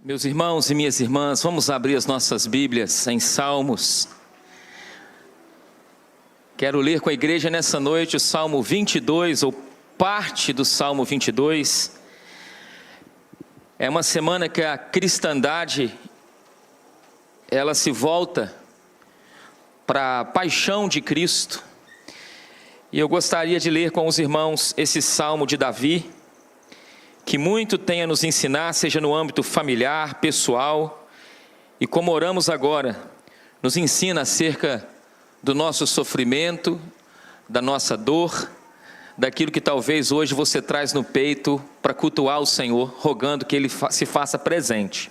Meus irmãos e minhas irmãs, vamos abrir as nossas Bíblias em Salmos. Quero ler com a igreja nessa noite o Salmo 22, ou parte do Salmo 22. É uma semana que a cristandade, ela se volta para a paixão de Cristo. E eu gostaria de ler com os irmãos esse Salmo de Davi, que muito tem a nos ensinar, seja no âmbito familiar, pessoal, e como oramos agora, nos ensina acerca do nosso sofrimento, da nossa dor, daquilo que talvez hoje você traz no peito para cultuar o Senhor, rogando que Ele se faça presente.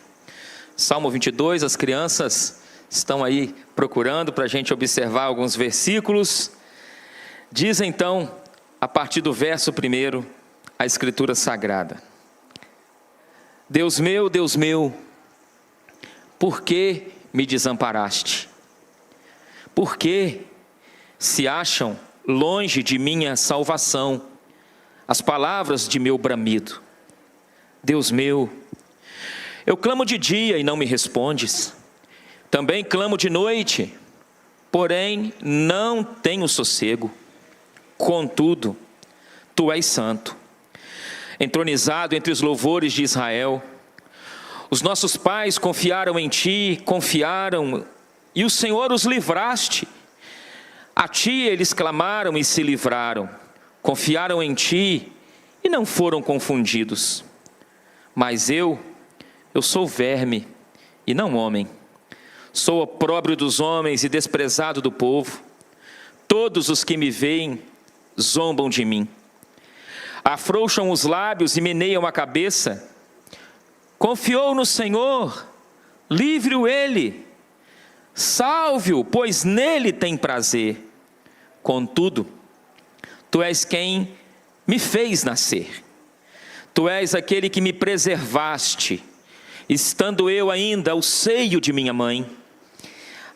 Salmo 22, as crianças estão aí procurando para a gente observar alguns versículos. Diz então, a partir do verso 1, a Escritura Sagrada: Deus meu, por que me desamparaste? Por que se acham longe de minha salvação as palavras de meu bramido? Deus meu, eu clamo de dia e não me respondes, também clamo de noite, porém não tenho sossego. Contudo, Tu és santo, entronizado entre os louvores de Israel. Os nossos pais confiaram em Ti, e o Senhor os livraste. A Ti eles clamaram e se livraram. Confiaram em Ti e não foram confundidos. Mas eu sou verme e não homem. Sou opróbrio dos homens e desprezado do povo. Todos os que me veem zombam de mim. Afrouxam os lábios e meneiam a cabeça. Confiou no Senhor, livre-o Ele. Salve-o, pois nele tem prazer. Contudo, Tu és quem me fez nascer. Tu és aquele que me preservaste, estando eu ainda ao seio de minha mãe.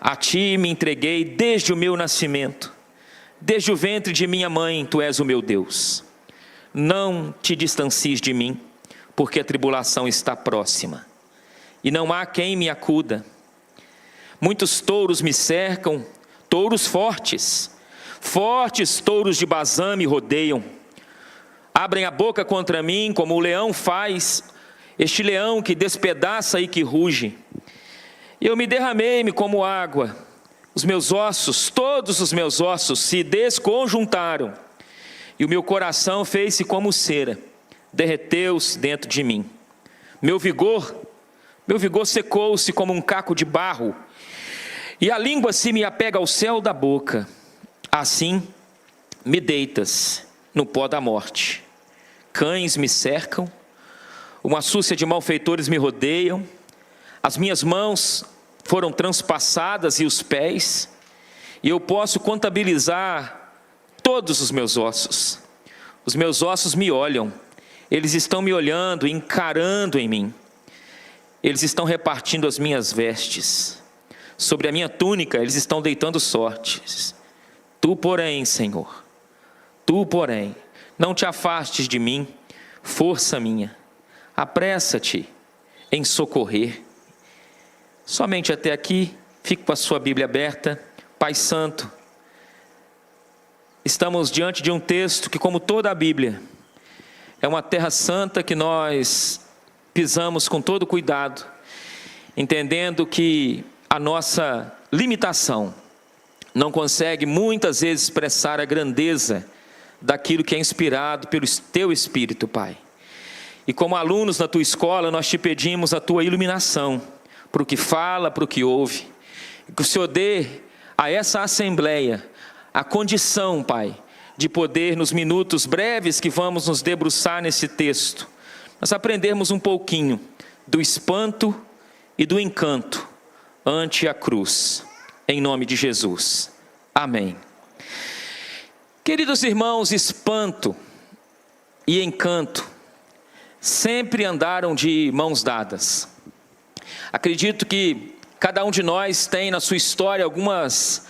A Ti me entreguei desde o meu nascimento. Desde o ventre de minha mãe, Tu és o meu Deus. Não te distancies de mim, porque a tribulação está próxima, e não há quem me acuda. Muitos touros me cercam, touros fortes touros de Bazã me rodeiam. Abrem a boca contra mim, como o leão faz, este leão que despedaça e que ruge. Eu me derramei-me como água. Os meus ossos, todos os meus ossos se desconjuntaram, e o meu coração fez-se como cera, derreteu-se dentro de mim. Meu vigor secou-se como um caco de barro, e a língua se me apega ao céu da boca. Assim me deitas no pó da morte. Cães me cercam, uma súcia de malfeitores me rodeiam. As minhas mãos foram transpassadas e os pés, e eu posso contabilizar todos os meus ossos. Os meus ossos me olham, eles estão me olhando, encarando em mim. Eles estão repartindo as minhas vestes, sobre a minha túnica eles estão deitando sortes. Tu, porém, Senhor, não te afastes de mim, força minha, apressa-te em socorrer. Somente até aqui, fique com a sua Bíblia aberta. Pai Santo, estamos diante de um texto que, como toda a Bíblia, é uma terra santa que nós pisamos com todo cuidado, entendendo que a nossa limitação não consegue muitas vezes expressar a grandeza daquilo que é inspirado pelo Teu Espírito, Pai. E como alunos na Tua escola, nós Te pedimos a Tua iluminação, para o que fala, para o que ouve, e que o Senhor dê a essa assembleia a condição, Pai, de poder, nos minutos breves que vamos nos debruçar nesse texto, nós aprendermos um pouquinho do espanto e do encanto ante a cruz, em nome de Jesus, amém. Queridos irmãos, espanto e encanto sempre andaram de mãos dadas. Acredito que cada um de nós tem na sua história algumas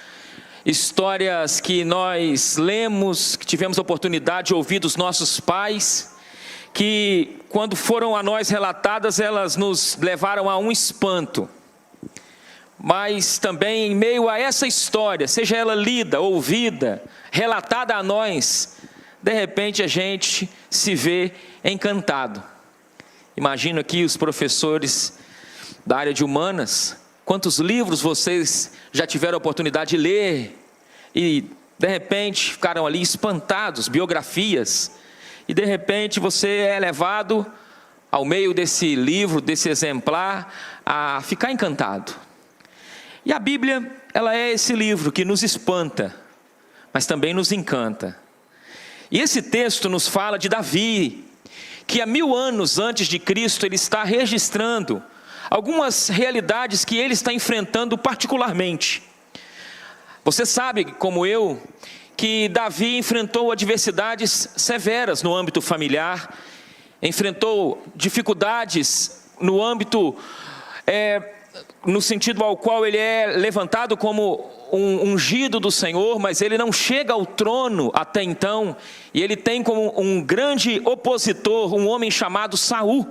histórias que nós lemos, que tivemos a oportunidade de ouvir dos nossos pais, que quando foram a nós relatadas, elas nos levaram a um espanto. Mas também em meio a essa história, seja ela lida, ouvida, relatada a nós, de repente a gente se vê encantado. Imagino aqui os professores da área de humanas, quantos livros vocês já tiveram a oportunidade de ler e de repente ficaram ali espantados, biografias, e de repente você é levado ao meio desse livro, desse exemplar, a ficar encantado. E a Bíblia, ela é esse livro que nos espanta, mas também nos encanta. E esse texto nos fala de Davi, que há 1000 anos antes de Cristo ele está registrando algumas realidades que ele está enfrentando particularmente. Você sabe, como eu, que Davi enfrentou adversidades severas no âmbito familiar, enfrentou dificuldades no âmbito, no sentido ao qual ele é levantado como um ungido do Senhor, mas ele não chega ao trono até então, e ele tem como um grande opositor, um homem chamado Saul,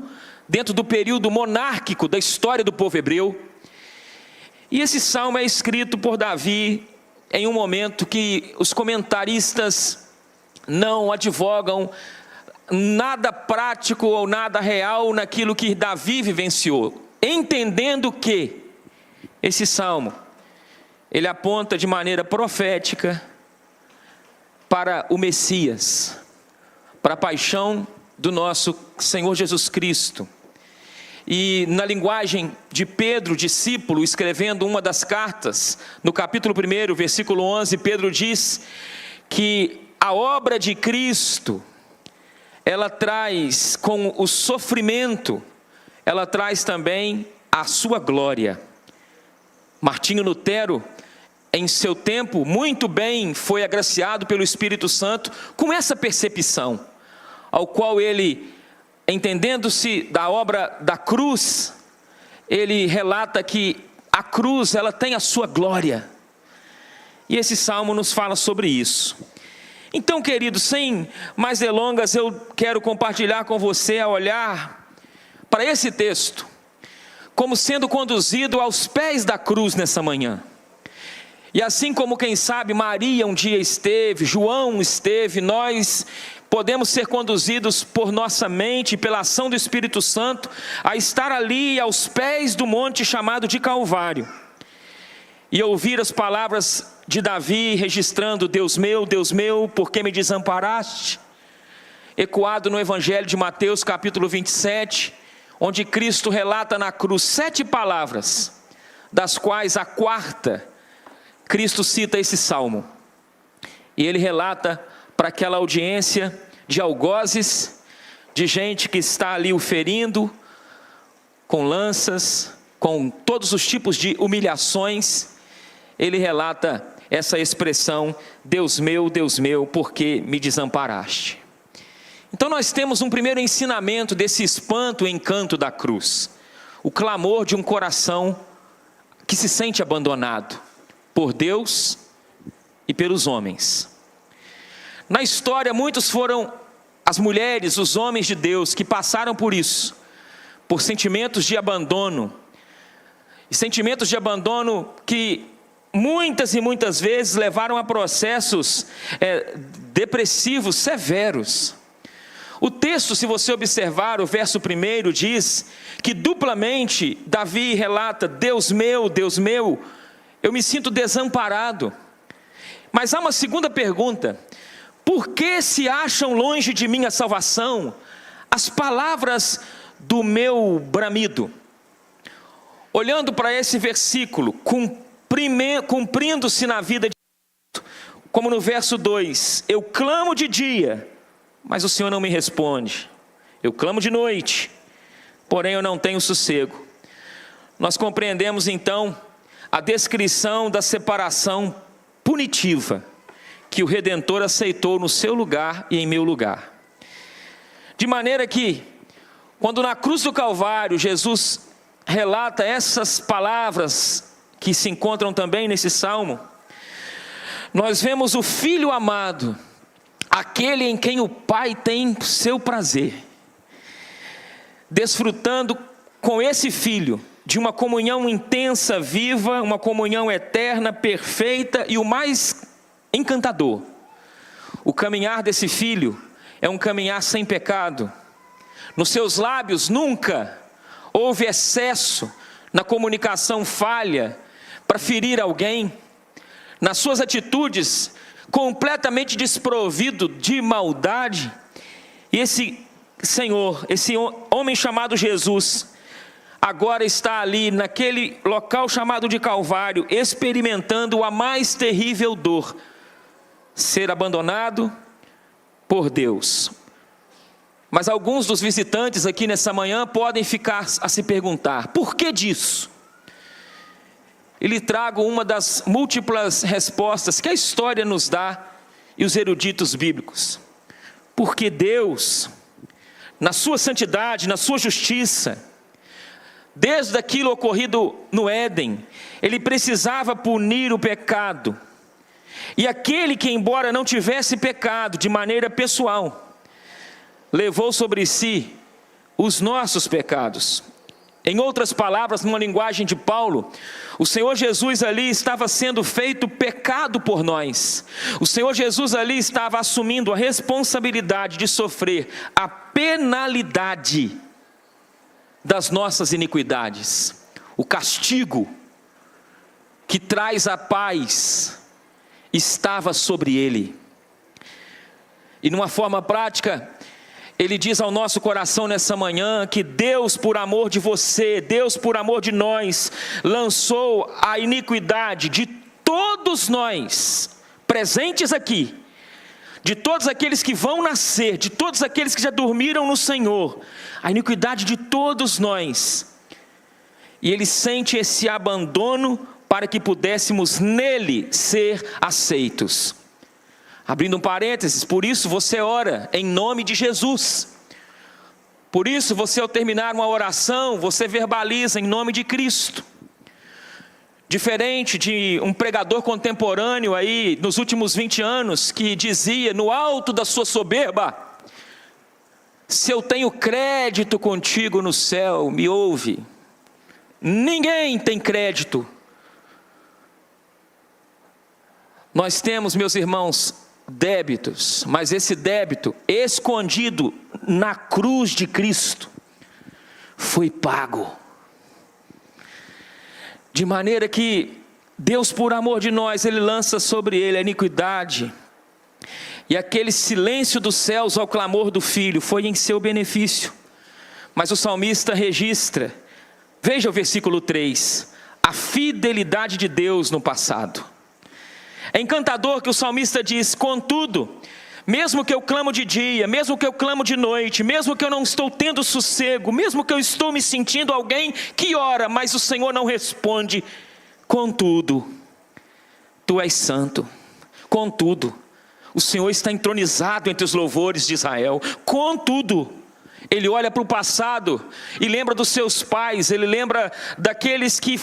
dentro do período monárquico da história do povo hebreu. E esse salmo é escrito por Davi em um momento que os comentaristas não advogam nada prático ou nada real naquilo que Davi vivenciou, entendendo que esse salmo, ele aponta de maneira profética para o Messias, para a paixão do nosso Senhor Jesus Cristo. E na linguagem de Pedro, discípulo, escrevendo uma das cartas, no capítulo 1, versículo 11, Pedro diz que a obra de Cristo, ela traz com o sofrimento, ela traz também a sua glória. Martinho Lutero, em seu tempo, muito bem foi agraciado pelo Espírito Santo com essa percepção, ao qual ele, entendendo-se da obra da cruz, ele relata que a cruz, ela tem a sua glória. E esse salmo nos fala sobre isso. Então, queridos, sem mais delongas, eu quero compartilhar com você a olhar para esse texto, como sendo conduzido aos pés da cruz nessa manhã. E assim como, quem sabe, Maria um dia esteve, João esteve, nós podemos ser conduzidos por nossa mente, pela ação do Espírito Santo, a estar ali aos pés do monte chamado de Calvário, e ouvir as palavras de Davi registrando: Deus meu, por que me desamparaste? Ecoado no Evangelho de Mateus capítulo 27, onde Cristo relata na cruz 7 palavras, das quais a 4ª, Cristo cita esse salmo. E ele relata para aquela audiência de algozes, de gente que está ali o ferindo, com lanças, com todos os tipos de humilhações. Ele relata essa expressão: Deus meu, por que me desamparaste? Então nós temos um primeiro ensinamento desse espanto e encanto da cruz. O clamor de um coração que se sente abandonado por Deus e pelos homens. Na história, muitos foram as mulheres, os homens de Deus que passaram por isso, por sentimentos de abandono, e sentimentos de abandono que muitas e muitas vezes levaram a processos depressivos severos. O texto, se você observar o verso 1, diz que duplamente Davi relata: Deus meu, eu me sinto desamparado. Mas há uma segunda pergunta: por que se acham longe de mim a salvação, as palavras do meu bramido? Olhando para esse versículo, cumprindo-se na vida de Cristo, como no verso 2, eu clamo de dia, mas o Senhor não me responde. Eu clamo de noite, porém eu não tenho sossego. Nós compreendemos então a descrição da separação punitiva que o Redentor aceitou no seu lugar e em meu lugar. De maneira que, quando na cruz do Calvário Jesus relata essas palavras que se encontram também nesse salmo, nós vemos o Filho amado, aquele em quem o Pai tem seu prazer. desfrutando com esse filho de uma comunhão intensa, viva, uma comunhão eterna, perfeita, e o mais encantador, o caminhar desse filho é um caminhar sem pecado. Nos seus lábios nunca houve excesso na comunicação falha para ferir alguém. Nas suas atitudes, completamente desprovido de maldade. E esse Senhor, esse homem chamado Jesus, agora está ali naquele local chamado de Calvário, experimentando a mais terrível dor: ser abandonado por Deus. Mas alguns dos visitantes aqui nessa manhã podem ficar a se perguntar: por que disso? E lhe trago uma das múltiplas respostas que a história nos dá e os eruditos bíblicos. Porque Deus, na sua santidade, na sua justiça, desde aquilo ocorrido no Éden, Ele precisava punir o pecado. E aquele que, embora não tivesse pecado de maneira pessoal, levou sobre si os nossos pecados. Em outras palavras, numa linguagem de Paulo, o Senhor Jesus ali estava sendo feito pecado por nós. O Senhor Jesus ali estava assumindo a responsabilidade de sofrer a penalidade das nossas iniquidades. O castigo que traz a paz estava sobre ele. E numa forma prática, Ele diz ao nosso coração nessa manhã que Deus, por amor de você, Deus, por amor de nós, lançou a iniquidade de todos nós, presentes aqui, de todos aqueles que vão nascer, de todos aqueles que já dormiram no Senhor, a iniquidade de todos nós. E Ele sente esse abandono para que pudéssemos nele ser aceitos. Abrindo um parênteses, por isso você ora em nome de Jesus. Por isso você, ao terminar uma oração, você verbaliza em nome de Cristo. Diferente de um pregador contemporâneo aí, nos últimos 20 anos, que dizia, no alto da sua soberba: se eu tenho crédito contigo no céu, me ouve. Ninguém tem crédito. Nós temos, meus irmãos, débitos, mas esse débito escondido na cruz de Cristo foi pago, de maneira que Deus, por amor de nós, Ele lança sobre Ele a iniquidade, e aquele silêncio dos céus ao clamor do Filho foi em seu benefício. Mas o salmista registra, veja o versículo 3, a fidelidade de Deus no passado. É encantador que o salmista diz: contudo, mesmo que eu clamo de dia, mesmo que eu clamo de noite, mesmo que eu não estou tendo sossego, mesmo que eu estou me sentindo alguém que ora, mas o Senhor não responde, contudo, Tu és santo. Contudo, o Senhor está entronizado entre os louvores de Israel. Contudo, Ele olha para o passado e lembra dos seus pais, Ele lembra daqueles que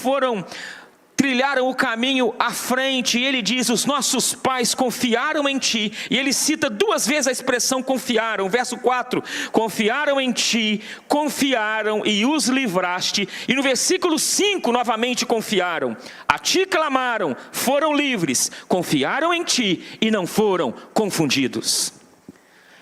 trilharam o caminho à frente, e Ele diz: os nossos pais confiaram em Ti. E Ele cita 2 vezes a expressão confiaram, verso 4, confiaram em Ti, confiaram e os livraste. E no versículo 5, novamente confiaram, a Ti clamaram, foram livres, confiaram em Ti e não foram confundidos.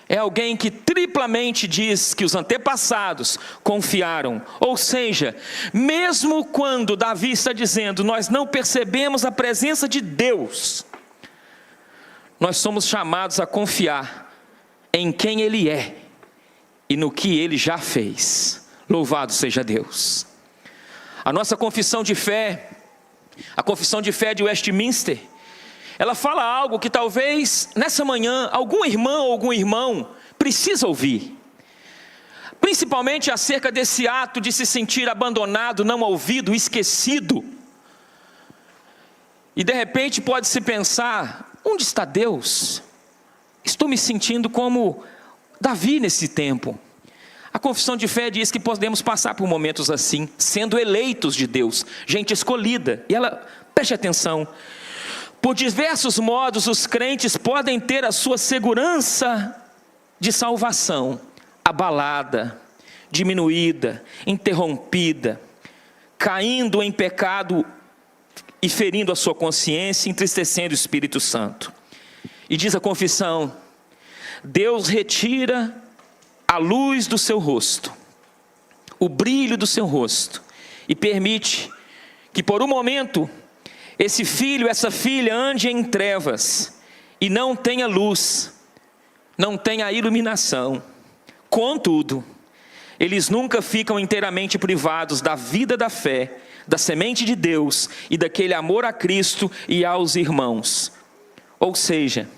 É alguém que triplamente diz que os antepassados confiaram. Ou seja, mesmo quando Davi está dizendo, nós não percebemos a presença de Deus, nós somos chamados a confiar em quem Ele é e no que Ele já fez. Louvado seja Deus. A nossa confissão de fé, a confissão de fé de Westminster, ela fala algo que talvez nessa manhã algum irmão ou algum irmão precisa ouvir. Principalmente acerca desse ato de se sentir abandonado, não ouvido, esquecido. E de repente pode-se pensar: onde está Deus? Estou me sentindo como Davi nesse tempo. A confissão de fé diz que podemos passar por momentos assim, sendo eleitos de Deus, gente escolhida. E ela, preste atenção, por diversos modos os crentes podem ter a sua segurança de salvação abalada, diminuída, interrompida, caindo em pecado e ferindo a sua consciência, entristecendo o Espírito Santo. E diz a confissão: Deus retira a luz do seu rosto, o brilho do seu rosto, e permite que por um momento esse filho, essa filha ande em trevas e não tenha luz, não tenha iluminação. Contudo, eles nunca ficam inteiramente privados da vida da fé, da semente de Deus e daquele amor a Cristo e aos irmãos. Ou seja,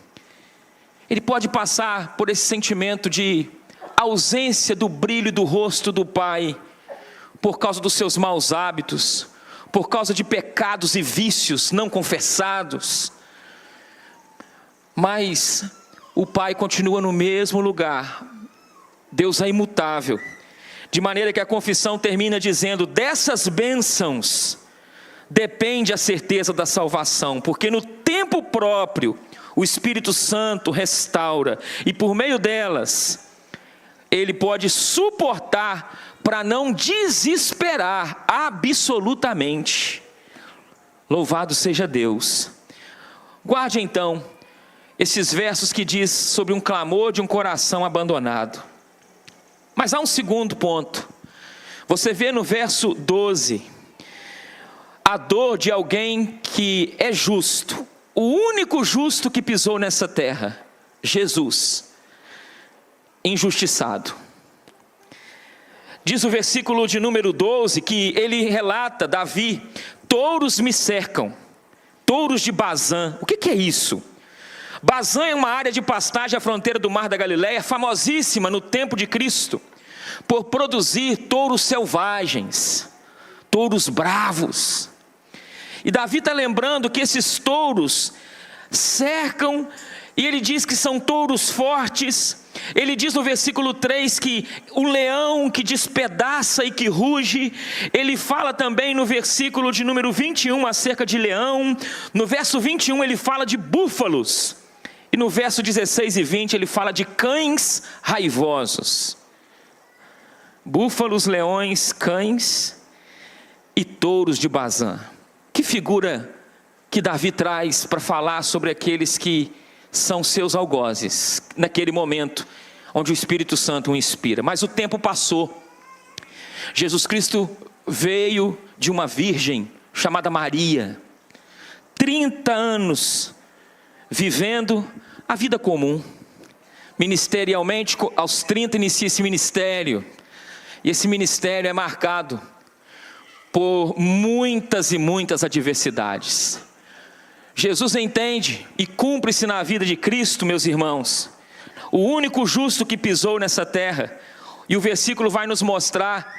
ele pode passar por esse sentimento de ausência do brilho do rosto do Pai, por causa dos seus maus hábitos, por causa de pecados e vícios não confessados. Mas o Pai continua no mesmo lugar. Deus é imutável. De maneira que a confissão termina dizendo: dessas bênçãos depende a certeza da salvação, porque no tempo próprio o Espírito Santo restaura, e por meio delas ele pode suportar para não desesperar absolutamente. Louvado seja Deus. Guarde então esses versos que diz sobre um clamor de um coração abandonado. Mas há um segundo ponto. Você vê no verso 12 a dor de alguém que é justo, o único justo que pisou nessa terra, Jesus, injustiçado. Diz o versículo de número 12 que ele relata: Davi, touros me cercam, touros de Bazã. O que é isso? Bazã é uma área de pastagem à fronteira do Mar da Galileia, famosíssima no tempo de Cristo, por produzir touros selvagens, touros bravos. E Davi está lembrando que esses touros cercam, e ele diz que são touros fortes. Ele diz no versículo 3 que o leão que despedaça e que ruge. Ele fala também no versículo de número 21 acerca de leão. No verso 21 ele fala de búfalos. E no verso 16 e 20 ele fala de cães raivosos. Búfalos, leões, cães e touros de Bazã. Que figura que Davi traz para falar sobre aqueles que são seus algozes, naquele momento onde o Espírito Santo o inspira. Mas o tempo passou. Jesus Cristo veio de uma virgem chamada Maria, 30 anos vivendo a vida comum. Ministerialmente, aos 30 inicia esse ministério, e esse ministério é marcado por muitas e muitas adversidades. Jesus entende e cumpre-se na vida de Cristo, meus irmãos, o único justo que pisou nessa terra. E o versículo vai nos mostrar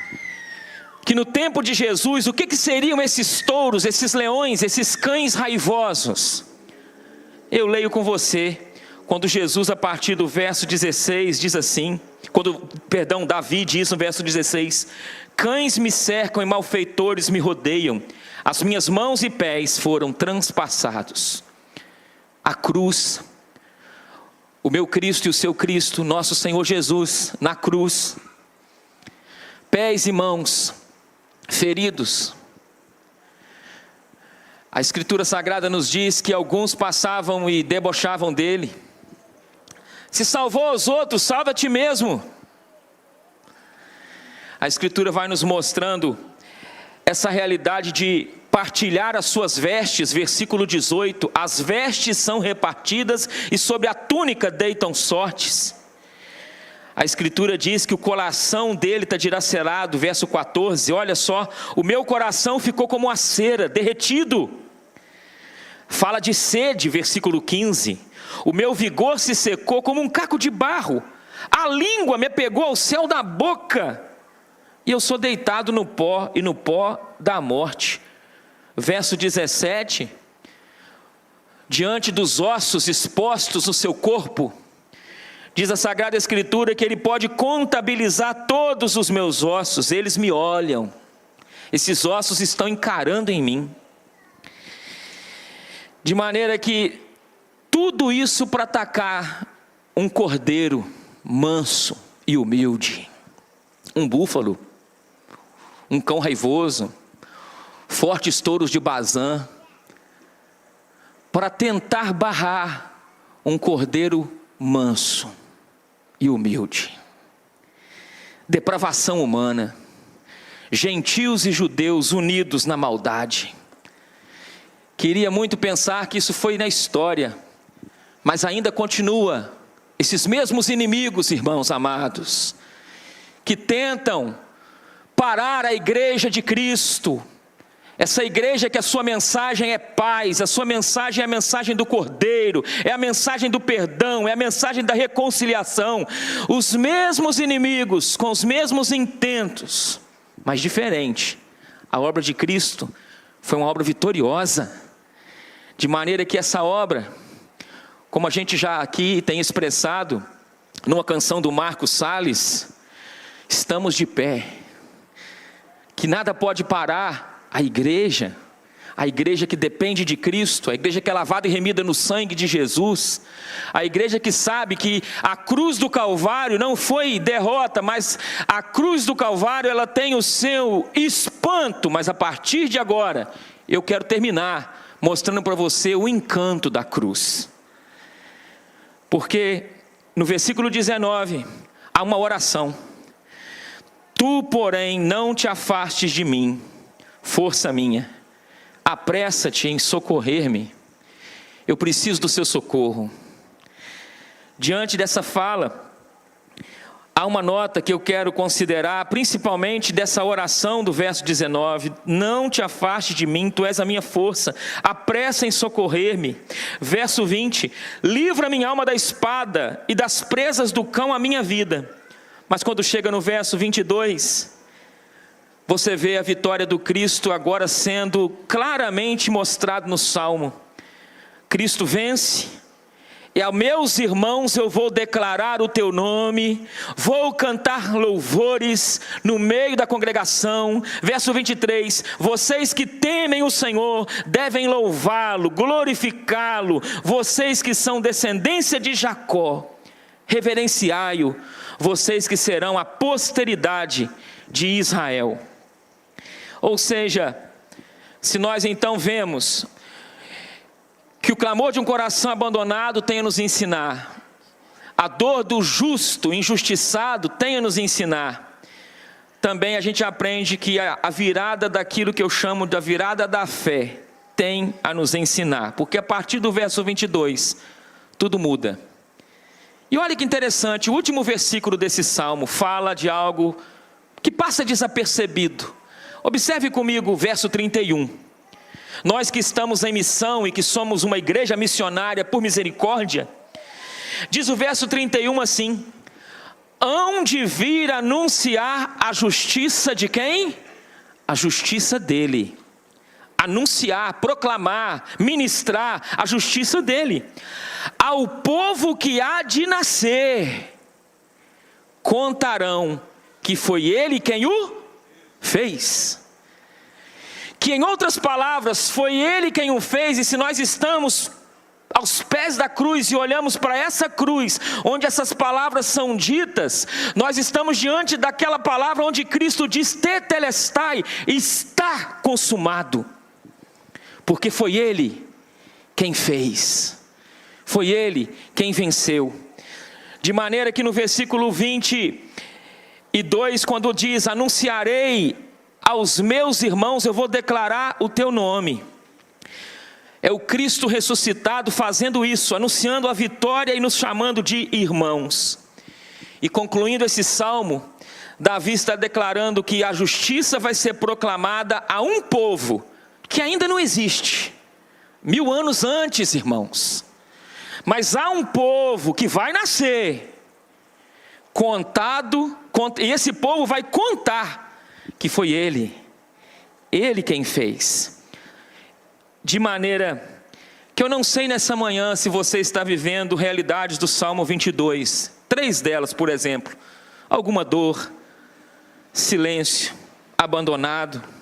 que no tempo de Jesus, o que seriam esses touros, esses leões, esses cães raivosos? Eu leio com você, quando Jesus, a partir do verso 16, diz assim, Davi diz no verso 16: cães me cercam e malfeitores me rodeiam, as minhas mãos e pés foram transpassados. A cruz, o meu Cristo e o seu Cristo, nosso Senhor Jesus, na cruz, pés e mãos feridos. A Escritura Sagrada nos diz que alguns passavam e debochavam dele. Se salvou os outros, salva a ti mesmo. A Escritura vai nos mostrando essa realidade de partilhar as suas vestes, versículo 18, as vestes são repartidas e sobre a túnica deitam sortes. A Escritura diz que o coração dele está dilacerado, verso 14, olha só, o meu coração ficou como a cera, derretido. Fala de sede, versículo 15, o meu vigor se secou como um caco de barro, a língua me pegou ao céu da boca, e eu sou deitado no pó e no pó da morte. Verso 17, diante dos ossos expostos no seu corpo, diz a Sagrada Escritura que ele pode contabilizar todos os meus ossos, eles me olham, esses ossos estão encarando em mim. De maneira que tudo isso para atacar um cordeiro manso e humilde. um búfalo, um cão raivoso, fortes touros de Bazã, para tentar barrar um cordeiro manso e humilde. Depravação humana, gentios e judeus unidos na maldade. Queria muito pensar que isso foi na história, mas ainda continua. Esses mesmos inimigos, irmãos amados, que tentam parar a igreja de Cristo, essa igreja que a sua mensagem é paz, a sua mensagem é a mensagem do Cordeiro, é a mensagem do perdão, é a mensagem da reconciliação. Os mesmos inimigos, com os mesmos intentos, mas diferente. A obra de Cristo foi uma obra vitoriosa, de maneira que essa obra, como a gente já aqui tem expressado, numa canção do Marcos Salles, estamos de pé, que nada pode parar a igreja que depende de Cristo, a igreja que é lavada e remida no sangue de Jesus, a igreja que sabe que a cruz do Calvário não foi derrota, mas a cruz do Calvário ela tem o seu espanto, mas a partir de agora, eu quero terminar mostrando para você o encanto da cruz. Porque no versículo 19, há uma oração. Tu, porém, não te afastes de mim, força minha, apressa-te em socorrer-me, eu preciso do seu socorro. Diante dessa fala, há uma nota que eu quero considerar, principalmente dessa oração do verso 19, não te afastes de mim, tu és a minha força, apressa em socorrer-me. Verso 20, livra minha alma da espada e das presas do cão a minha vida. Mas quando chega no verso 22, você vê a vitória do Cristo agora sendo claramente mostrado no Salmo. Cristo vence, e aos meus irmãos eu vou declarar o teu nome, vou cantar louvores no meio da congregação. Verso 23, vocês que temem o Senhor devem louvá-lo, glorificá-lo. Vocês que são descendência de Jacó, reverenciai-o. Vocês que serão a posteridade de Israel. Ou seja, se nós então vemos que o clamor de um coração abandonado tem a nos ensinar, a dor do justo, injustiçado tem a nos ensinar, também a gente aprende que a virada daquilo que eu chamo da virada da fé tem a nos ensinar, porque a partir do verso 22, tudo muda. E olha que interessante, o último versículo desse salmo fala de algo que passa desapercebido. Observe comigo o verso 31. Nós que estamos em missão e que somos uma igreja missionária por misericórdia, diz o verso 31 assim: hão de vir anunciar a justiça de quem? A justiça dele. Anunciar, proclamar, ministrar a justiça dele. Ao povo que há de nascer, contarão que foi ele quem o fez. Que em outras palavras, foi ele quem o fez, e se nós estamos aos pés da cruz e olhamos para essa cruz, onde essas palavras são ditas, nós estamos diante daquela palavra onde Cristo diz, tetelestai, está consumado. Porque foi ele quem fez, foi ele quem venceu. De maneira que no versículo 22, quando diz, anunciarei aos meus irmãos, eu vou declarar o teu nome. É o Cristo ressuscitado fazendo isso, anunciando a vitória e nos chamando de irmãos. E concluindo esse salmo, Davi está declarando que a justiça vai ser proclamada a um povo que ainda não existe, 1000 anos antes, irmãos. Mas há um povo que vai nascer, e esse povo vai contar que foi ele quem fez. De maneira que eu não sei nessa manhã se você está vivendo realidades do Salmo 22, 3 delas, por exemplo, alguma dor, silêncio, abandonado,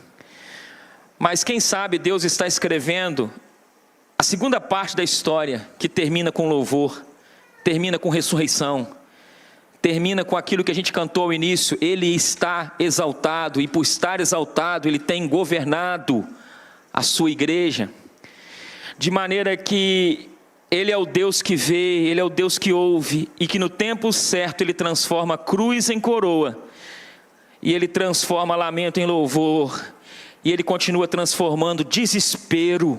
mas quem sabe Deus está escrevendo a segunda parte da história, que termina com louvor, termina com ressurreição, termina com aquilo que a gente cantou ao início: Ele está exaltado, e por estar exaltado, Ele tem governado a sua igreja, de maneira que Ele é o Deus que vê, Ele é o Deus que ouve, e que no tempo certo Ele transforma cruz em coroa, e Ele transforma lamento em louvor, e Ele continua transformando desespero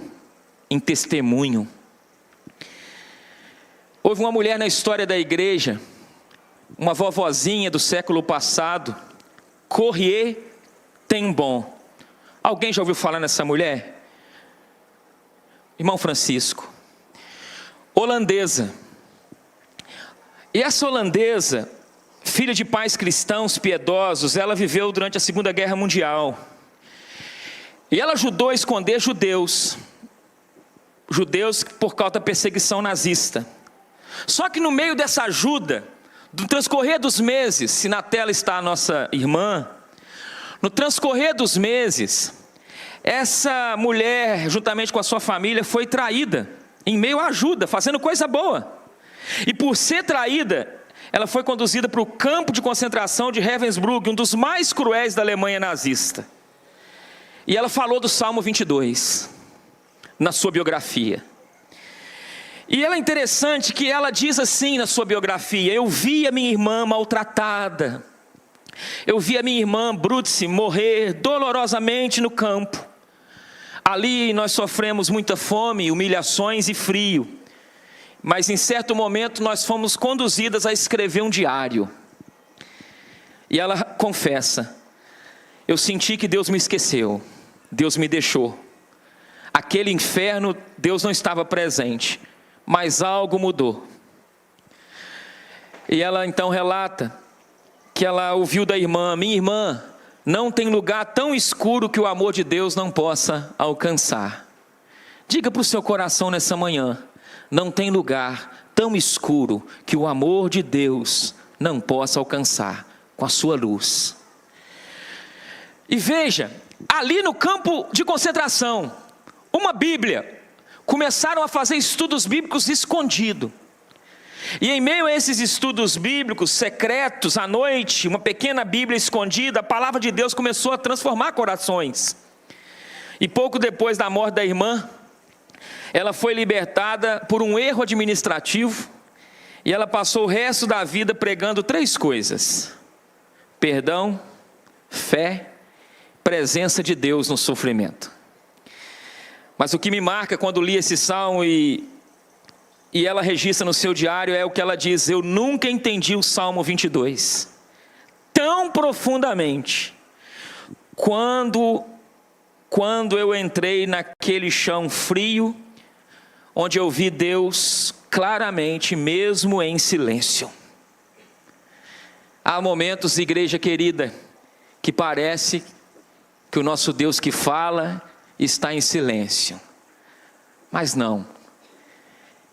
em testemunho. Houve uma mulher na história da igreja, uma vovozinha do século passado, Corrie ten Boom. Alguém já ouviu falar nessa mulher? Irmão Francisco. Holandesa. E essa holandesa, filha de pais cristãos piedosos, ela viveu durante a Segunda Guerra Mundial. E ela ajudou a esconder judeus por causa da perseguição nazista. Só que no meio dessa ajuda, no transcorrer dos meses, se na tela está a nossa irmã, no transcorrer dos meses, essa mulher, juntamente com a sua família, foi traída, em meio à ajuda, fazendo coisa boa. E por ser traída, ela foi conduzida para o campo de concentração de Ravensbrück, um dos mais cruéis da Alemanha nazista. E ela falou do Salmo 22, na sua biografia. E ela é interessante que ela diz assim na sua biografia: eu vi a minha irmã maltratada, eu vi a minha irmã Brutze morrer dolorosamente no campo. Ali nós sofremos muita fome, humilhações e frio, mas em certo momento nós fomos conduzidas a escrever um diário. E ela confessa: eu senti que Deus me esqueceu, Deus me deixou. Aquele inferno, Deus não estava presente, mas algo mudou. E ela então relata que ela ouviu da irmã: minha irmã, não tem lugar tão escuro que o amor de Deus não possa alcançar. Diga para o seu coração nessa manhã: não tem lugar tão escuro que o amor de Deus não possa alcançar com a sua luz. E veja, ali no campo de concentração, uma Bíblia, começaram a fazer estudos bíblicos escondidos. E em meio a esses estudos bíblicos secretos, à noite, uma pequena Bíblia escondida, a palavra de Deus começou a transformar corações. E pouco depois da morte da irmã, ela foi libertada por um erro administrativo, e ela passou o resto da vida pregando 3 coisas: perdão, fé, presença de Deus no sofrimento. Mas o que me marca quando li esse salmo e ela registra no seu diário é o que ela diz: eu nunca entendi o Salmo 22 tão profundamente quando eu entrei naquele chão frio, onde eu vi Deus claramente, mesmo em silêncio. Há momentos, igreja querida, que parece que o nosso Deus que fala está em silêncio, mas não,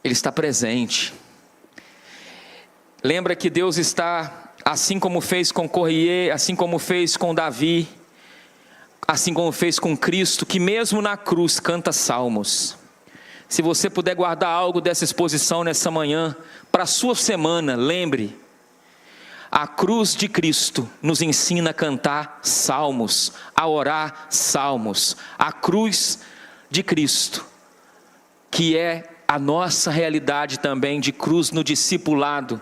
Ele está presente. Lembra que Deus está, assim como fez com Corrie, assim como fez com Davi, assim como fez com Cristo, que mesmo na cruz canta salmos. Se você puder guardar algo dessa exposição nessa manhã, para a sua semana, lembre: a cruz de Cristo nos ensina a cantar salmos, a orar salmos. A cruz de Cristo, que é a nossa realidade também de cruz no discipulado,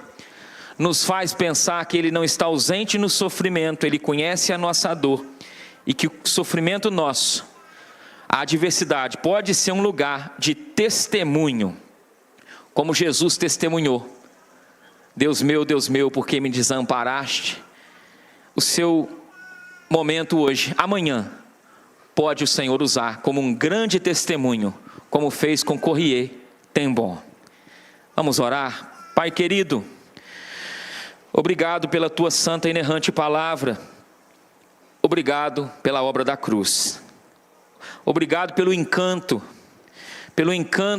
nos faz pensar que Ele não está ausente no sofrimento, Ele conhece a nossa dor, e que o sofrimento nosso, a adversidade, pode ser um lugar de testemunho, como Jesus testemunhou: Deus meu, por que me desamparaste? O seu momento hoje, amanhã, pode o Senhor usar como um grande testemunho, como fez com Corrie ten Boom. Vamos orar? Pai querido, obrigado pela Tua santa e inerrante palavra. Obrigado pela obra da cruz. Obrigado pelo encanto,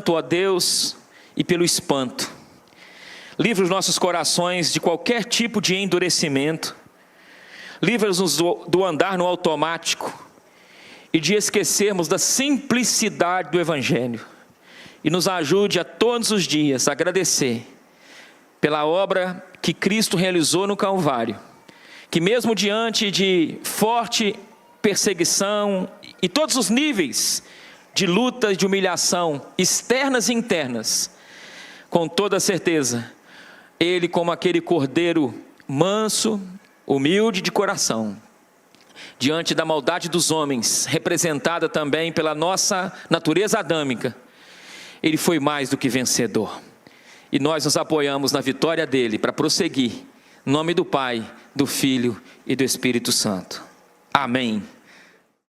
ó Deus, e pelo espanto. Livra os nossos corações de qualquer tipo de endurecimento. Livra-nos do andar no automático e de esquecermos da simplicidade do Evangelho. E nos ajude a todos os dias a agradecer pela obra que Cristo realizou no Calvário, que mesmo diante de forte perseguição e todos os níveis de luta, de humilhação, externas e internas, com toda certeza, Ele, como aquele cordeiro manso, humilde de coração, diante da maldade dos homens, representada também pela nossa natureza adâmica, Ele foi mais do que vencedor. E nós nos apoiamos na vitória dele para prosseguir. Em nome do Pai, do Filho e do Espírito Santo. Amém.